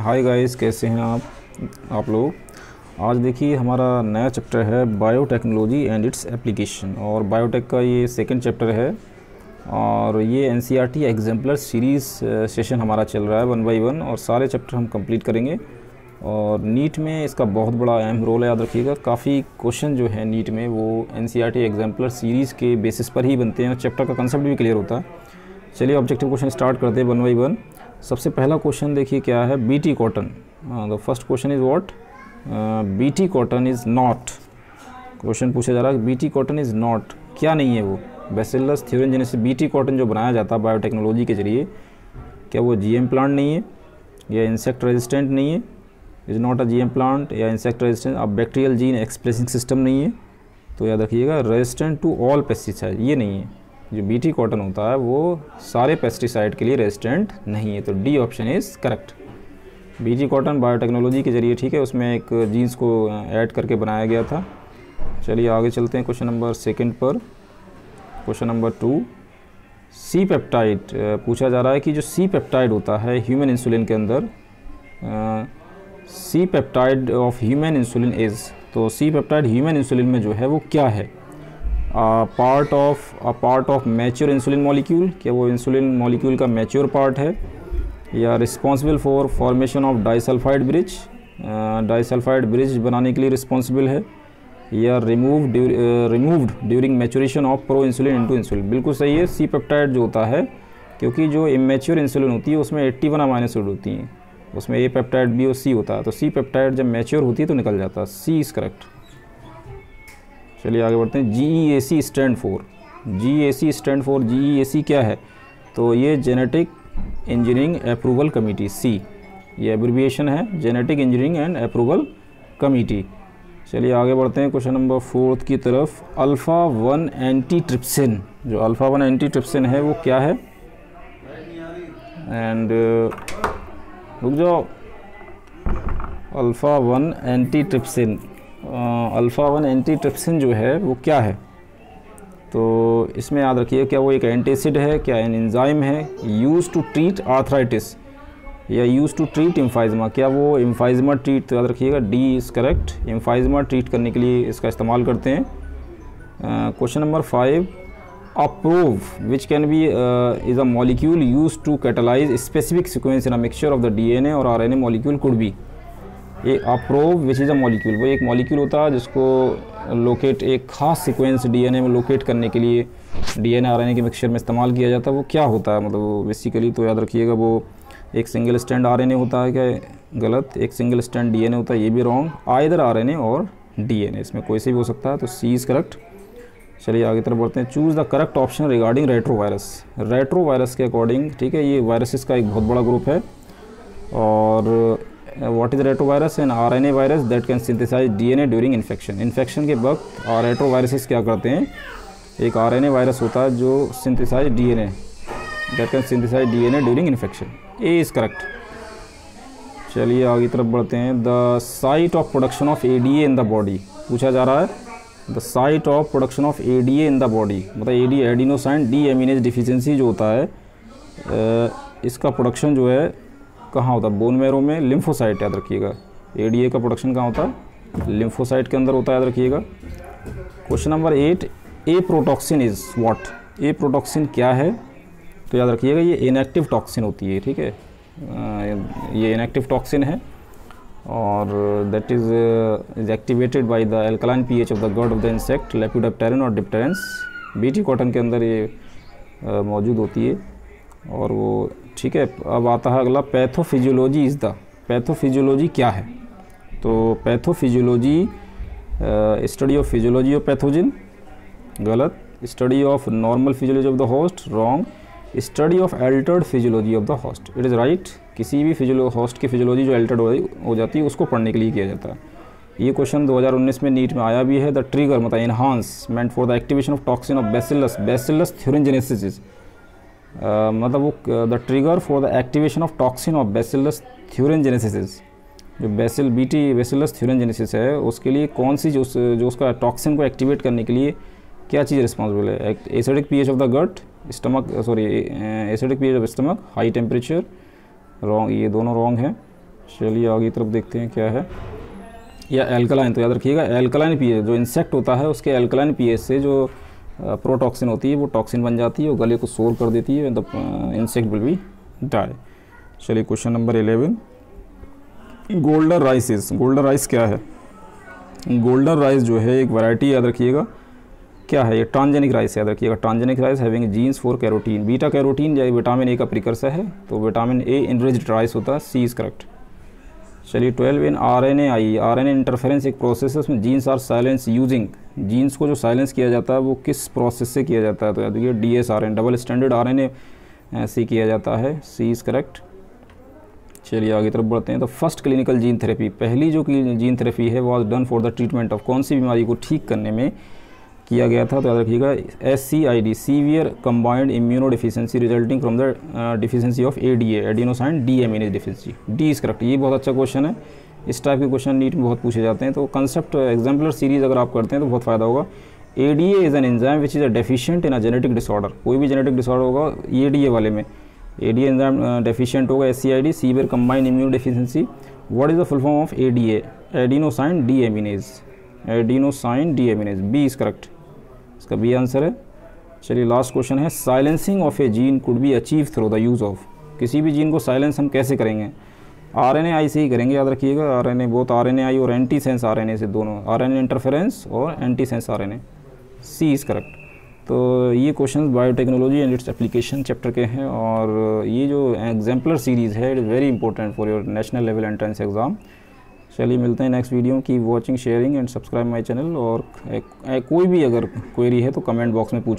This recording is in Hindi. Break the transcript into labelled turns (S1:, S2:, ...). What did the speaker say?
S1: हाय गाइस, कैसे हैं आप लोग। आज देखिए हमारा नया चैप्टर है बायोटेक्नोलॉजी एंड इट्स एप्लीकेशन, और बायोटेक का ये सेकंड चैप्टर है। और ये एनसीईआरटी एग्जाम्पलर सीरीज़ सेशन हमारा चल रहा है 1 बाय 1, और सारे चैप्टर हम कंप्लीट करेंगे। और नीट में इसका बहुत बड़ा अहम रोल है, याद रखिएगा। काफ़ी क्वेश्चन जो है नीट में वो एनसीईआरटी एग्जाम्पलर सीरीज़ के बेसिस पर ही बनते हैं, चैप्टर का कंसेप्ट भी क्लियर होता है। चलिए ऑब्जेक्टिव क्वेश्चन स्टार्ट करते हैं 1 बाय 1। सबसे पहला क्वेश्चन देखिए क्या है, BT cotton. The first question is what, BT cotton is not. Question पूछा जा रहा है बीटी कॉटन इज़ नॉट, क्या नहीं है वो। बैसिलस थ्यूरिनजेनेसिस बीटी कॉटन जो बनाया जाता है बायोटेक्नोलॉजी के जरिए, क्या वो जीएम प्लांट नहीं है, या इंसेक्ट रेजिस्टेंट नहीं है, is not a GM plant, या इंसेक्ट रेजिस्टेंट, अब बैक्टीरियल जीन एक्सप्रेसिंग सिस्टम नहीं है। तो याद रखिएगा रेजिस्टेंट टू ऑल पेस्टिसाइड, ये नहीं है। जो बीटी कॉटन होता है वो सारे पेस्टिसाइड के लिए रेजिस्टेंट नहीं है। तो D option is correct. BT cotton biotechnology के जरिए, ठीक है, उसमें एक जीन्स को ऐड करके बनाया गया था। चलिए आगे चलते हैं क्वेश्चन नंबर सेकंड पर। क्वेश्चन नंबर 2, सी पेप्टाइड पूछा जा रहा है कि जो सी पेप्टाइड होता है ह्यूमन इंसुलिन के अंदर, C peptide of human insulin is, तो सी पेप्टाइड ह्यूमन इंसुलिन में जो है वो क्या है। Part of mature insulin molecule, क्या वो इंसुलिन मॉलिक्यूल का मैच्योर पार्ट है, या responsible for formation of disulphide bridge, disulphide bridge बनाने के लिए रिस्पॉन्सिबल है, या removed during maturation of pro insulin into insulin. बिल्कुल सही है। सी पेप्टाइड जो होता है, क्योंकि जो इमेच्योर इंसुलिन होती है उसमें 81 अमाइनो एसिड होती हैं, उसमें ए पेप्टाइड बी और सी होता है। तो सी पेप्टाइड जब मैच्योर होती है तो निकल जाता है, सी इज़ करेक्ट। चलिए आगे बढ़ते हैं। GEAC stand for, GEAC stand for, GEAC क्या है, तो ये जेनेटिक इंजीनियरिंग अप्रूवल कमेटी, सी ये एब्रिविएशन है, genetic engineering and approval committee. चलिए आगे बढ़ते हैं क्वेश्चन नंबर 4 की तरफ। अल्फ़ा 1 एंटीट्रिप्सिन, जो अल्फ़ा 1 एंटीट्रिप्सिन है वो क्या है, एंड रुक जाओ, अल्फ़ा 1 एंटीट्रिप्सिन, अल्फ़ा 1 एंटीट्रिप्सिन जो है वो क्या है। तो इसमें याद रखिए, क्या वो एक एंटासिड है, क्या एन एंजाइम है, यूज़ टू ट्रीट आर्थराइटिस, या यूज़ टू ट्रीट एम्फाइजमा, क्या वो एम्फाइजमा ट्रीट, तो याद रखिएगा D is correct. Emphysema treat करने के लिए इसका इस्तेमाल करते हैं। Question number 5, a probe which can be is a molecule used to catalyse specific sequence in a mixture of the DNA और RNA मॉलिक्यूल कुड बी। ये a probe which is a molecule, वो एक मॉलिक्यूल होता है जिसको लोकेट, एक खास सीक्वेंस DNA में लोकेट करने के लिए DNA RNA के मिक्सचर में इस्तेमाल किया जाता है। वो क्या होता है, मतलब वो बेसिकली, तो याद रखिएगा वो एक सिंगल स्टैंड RNA होता है, क्या गलत, एक सिंगल स्टैंड DNA होता है, ये भी रॉन्ग, आइदर RNA और DNA, इसमें कोई से भी हो सकता है। तो सी इज़ करेक्ट। चलिए आगे तरफ बढ़ते हैं। Choose the correct option regarding retrovirus, retrovirus के अकॉर्डिंग, ठीक है, ये वायरसेस का एक बहुत बड़ा ग्रुप है। और what is retrovirus, an RNA virus that can synthesise DNA during infection. Infection के वक्त रेट्रोवायरसेस क्या करते हैं, एक RNA वायरस होता है जो synthesise DNA, that can synthesise DNA during infection. A is correct. चलिए आगे तरफ बढ़ते हैं। The site of production of ADA in the body पूछा जा रहा है। The site of production of ADA in the body, मतलब AD एडिनोसाइन डीएमिनेज डिफिशिएंसी जो होता है, इसका प्रोडक्शन जो है कहाँ होता है, बोन मैरो में, लिम्फोसाइट, याद रखिएगा। ADA का प्रोडक्शन कहाँ होता है, लिम्फोसाइट के अंदर होता है, याद रखिएगा। Question number 8, A protoxin is what, A protoxin क्या है, तो याद रखिएगा ये इनएक्टिव टॉक्सिन होती है, ठीक है, ये इनएक्टिव टॉक्सिन है, और that is activated by the alkaline pH of the gut of the insect lepidopteran और डिप्टेरेंस। बीटी कॉटन के अंदर ये मौजूद होती है, और वो, ठीक है। अब आता है अगला, पैथोफिजियोलॉजी इज़ द, पैथोफिजियोलॉजी क्या है, तो pathophysiology study of physiology of pathogen, गलत। Study of normal physiology of the host, wrong. Study of altered physiology of the host, it is right. किसी भी होस्ट की फिजियोलॉजी जो अल्टर्ड हो जाती है उसको पढ़ने के लिए किया जाता है। ये क्वेश्चन 2019 में नीट में आया भी है। द ट्रिगर, मतलब enhancement for the activation of toxin of bacillus thuringiensis, मतलब वो the trigger for the activation of toxin of bacillus thuringiensis, जो बैसिलस थ्यूरिनजेनेसिस है उसके लिए कौन सी, जो उसका टॉक्सिन को एक्टिवेट करने के लिए क्या चीज़ रिस्पॉन्सिबल है। Acidic pH of the gut, acidic pH of stomach, high temperature, wrong, ये दोनों रॉन्ग हैं। चलिए आगे की तरफ देखते हैं क्या है। या एल्कलाइन, तो याद रखिएगा एल्कलाइन पीएच, जो इंसेक्ट होता है उसके एल्कलाइन पीएच से जो प्रोटॉक्सिन होती है वो टॉक्सिन बन जाती है और गले को सोर कर देती है, the insect will be die. चलिए question number 11, golden rice. Golden rice क्या है? गोल्डन राइस जो है एक वैरायटी, याद रखिएगा क्या है, ये ट्रांसजेनिक राइस, याद रखिएगा transgenic rice having genes for carotene. Beta carotene या विटामिन ए का प्रिकर्सर है, तो विटामिन ए इनरिच्ड राइस होता है, सी इज़ करेक्ट। चलिए 12, इन आरएनए आरएनए इंटरफेरेंस एक प्रोसेस है, उसमें genes are silence using, genes को जो साइलेंस किया जाता है वो किस प्रोसेस से किया जाता है? तो याद रखिए DSRN, डबल स्टैंडर्ड आरएनए से किया जाता है, सी इज़ करेक्ट। चलिए आगे तरफ बढ़ते हैं। तो फर्स्ट क्लिनिकल जीन थेरेपी, पहली जो जीन थेरेपी है was done for the treatment of, कौन सी बीमारी को ठीक करने में किया गया था? तो याद रखिएगा SCID, severe combined immuno deficiency resulting from the deficiency of ADA, adenosine deaminase deficiency, D is correct. ये बहुत अच्छा क्वेश्चन है, इस टाइप के क्वेश्चन नीट में बहुत पूछे जाते हैं, तो कंसेप्ट एग्जाम्पलर सीरीज अगर आप करते हैं तो बहुत फ़ायदा होगा। ADA is an enzyme which is a deficient in a genetic disorder, कोई भी जेनेटिक डिसऑर्डर होगा ADA वाले में ADA एंजाइम डेफिशिएंट होगा, SCID severe combined immuno deficiency. What is the full form of ADA? Adenosine deaminase, adenosine deaminase, B is correct, इसका बी आंसर है। चलिए लास्ट क्वेश्चन है, silencing of a gene could be achieve through the use of, किसी भी जीन को साइलेंस हम कैसे करेंगे? RNAi से ही करेंगे, याद रखिएगा RNA, बोथ RNAi और एंटी सेंस RNA से, दोनों RNA इंटरफेरेंस और antisense RNA, C is correct. तो ये question biotechnology and its application chapter के हैं, और ये जो एग्जाम्पलर सीरीज़ है it is very important for your national level entrance exam. चलिए मिलते हैं नेक्स्ट वीडियो की, watching sharing and subscribe my channel, और कोई भी अगर क्वेरी है तो कमेंट बॉक्स में पूछें।